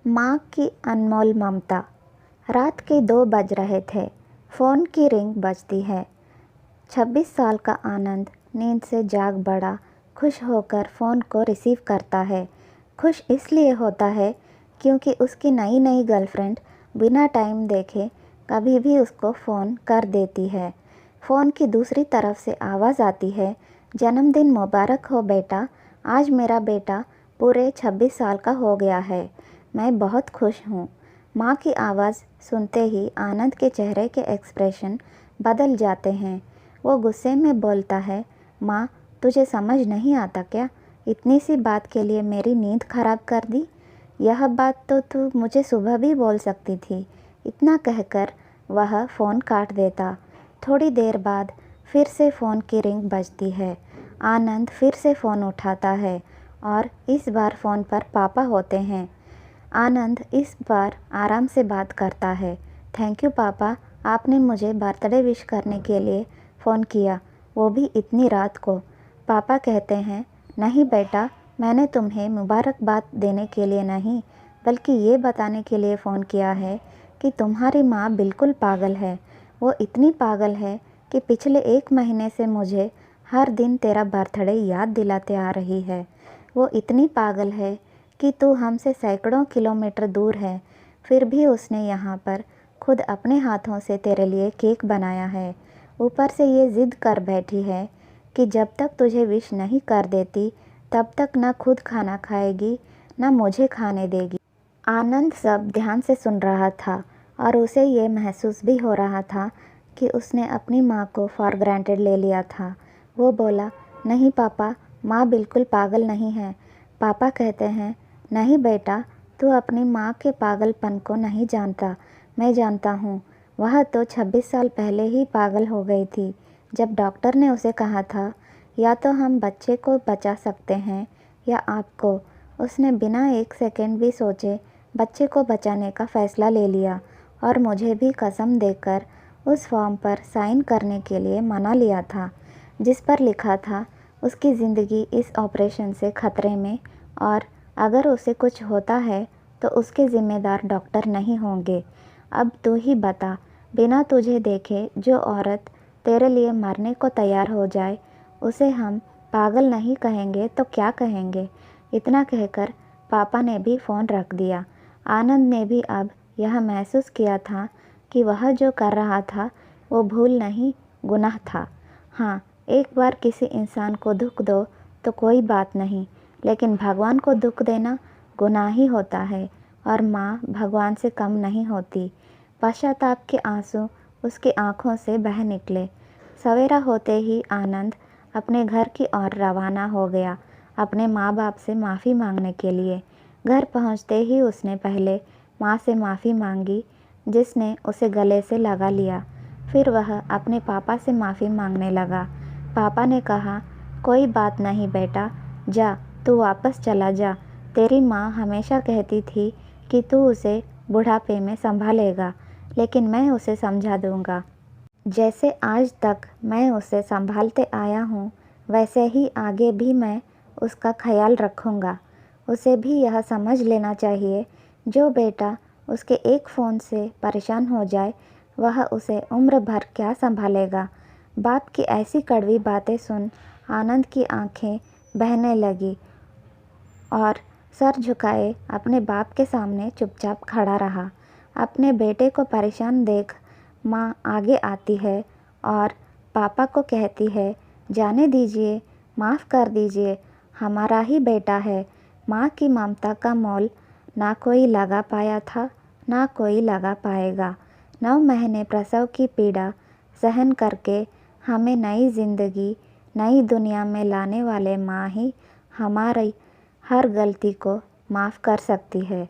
माँ की अनमोल ममता। रात के 2 बज रहे थे। फ़ोन की रिंग बजती है। 26 साल का आनंद नींद से जाग बड़ा खुश होकर फ़ोन को रिसीव करता है। खुश इसलिए होता है क्योंकि उसकी नई नई गर्लफ्रेंड बिना टाइम देखे कभी भी उसको फ़ोन कर देती है। फ़ोन की दूसरी तरफ से आवाज़ आती है, जन्मदिन मुबारक हो बेटा, आज मेरा बेटा पूरे 26 साल का हो गया है। मैं बहुत खुश हूँ। माँ की आवाज़ सुनते ही आनंद के चेहरे के एक्सप्रेशन बदल जाते हैं। वो गुस्से में बोलता है, माँ तुझे समझ नहीं आता क्या? इतनी सी बात के लिए मेरी नींद खराब कर दी। यह बात तो तू मुझे सुबह भी बोल सकती थी। इतना कहकर वह फ़ोन काट देता। थोड़ी देर बाद फिर से फ़ोन की रिंग बजती है। आनंद फिर से फ़ोन उठाता है और इस बार फ़ोन पर पापा होते हैं। आनंद इस बार आराम से बात करता है। थैंक यू पापा, आपने मुझे बर्थडे विश करने के लिए फ़ोन किया, वो भी इतनी रात को। पापा कहते हैं, नहीं बेटा, मैंने तुम्हें मुबारकबाद देने के लिए नहीं, बल्कि ये बताने के लिए फ़ोन किया है कि तुम्हारी माँ बिल्कुल पागल है। वो इतनी पागल है कि पिछले 1 महीने से मुझे हर दिन तेरा बर्थडे याद दिलाते आ रही है। वो इतनी पागल है कि तू हमसे सैकड़ों किलोमीटर दूर है, फिर भी उसने यहाँ पर खुद अपने हाथों से तेरे लिए केक बनाया है। ऊपर से ये ज़िद कर बैठी है कि जब तक तुझे विश नहीं कर देती तब तक न खुद खाना खाएगी न मुझे खाने देगी। आनंद सब ध्यान से सुन रहा था और उसे ये महसूस भी हो रहा था कि उसने अपनी माँ को फॉर ग्रांटेड ले लिया था। वो बोला, नहीं पापा, माँ बिल्कुल पागल नहीं है। पापा कहते हैं, नहीं बेटा, तू अपनी माँ के पागलपन को नहीं जानता, मैं जानता हूँ। वह तो 26 साल पहले ही पागल हो गई थी, जब डॉक्टर ने उसे कहा था या तो हम बच्चे को बचा सकते हैं या आपको। उसने बिना 1 सेकंड भी सोचे बच्चे को बचाने का फ़ैसला ले लिया और मुझे भी कसम देकर उस फॉर्म पर साइन करने के लिए मना लिया था, जिस पर लिखा था उसकी ज़िंदगी इस ऑपरेशन से खतरे में और अगर उसे कुछ होता है तो उसके ज़िम्मेदार डॉक्टर नहीं होंगे। अब तू ही बता, बिना तुझे देखे जो औरत तेरे लिए मरने को तैयार हो जाए, उसे हम पागल नहीं कहेंगे तो क्या कहेंगे? इतना कहकर पापा ने भी फ़ोन रख दिया। आनंद ने भी अब यह महसूस किया था कि वह जो कर रहा था वो भूल नहीं, गुनाह था। हाँ, एक बार किसी इंसान को दुख दो तो कोई बात नहीं, लेकिन भगवान को दुख देना गुनाह ही होता है और माँ भगवान से कम नहीं होती। पश्चाताप के आंसू उसकी आंखों से बह निकले। सवेरा होते ही आनंद अपने घर की ओर रवाना हो गया, अपने माँ बाप से माफ़ी मांगने के लिए। घर पहुँचते ही उसने पहले माँ से माफ़ी मांगी, जिसने उसे गले से लगा लिया। फिर वह अपने पापा से माफ़ी मांगने लगा। पापा ने कहा, कोई बात नहीं बेटा, जा तू वापस चला जा। तेरी माँ हमेशा कहती थी कि तू उसे बुढ़ापे में संभालेगा, लेकिन मैं उसे समझा दूँगा। जैसे आज तक मैं उसे संभालते आया हूँ, वैसे ही आगे भी मैं उसका ख्याल रखूँगा। उसे भी यह समझ लेना चाहिए, जो बेटा उसके एक फ़ोन से परेशान हो जाए, वह उसे उम्र भर क्या संभालेगा। बाप की ऐसी कड़वी बातें सुन आनंद की आंखें बहने लगी और सर झुकाए अपने बाप के सामने चुपचाप खड़ा रहा। अपने बेटे को परेशान देख माँ आगे आती है और पापा को कहती है, जाने दीजिए, माफ़ कर दीजिए, हमारा ही बेटा है। माँ की ममता का मोल ना कोई लगा पाया था, ना कोई लगा पाएगा। 9 महीने प्रसव की पीड़ा सहन करके हमें नई ज़िंदगी, नई दुनिया में लाने वाले माँ ही हमारी हर गलती को माफ़ कर सकती है।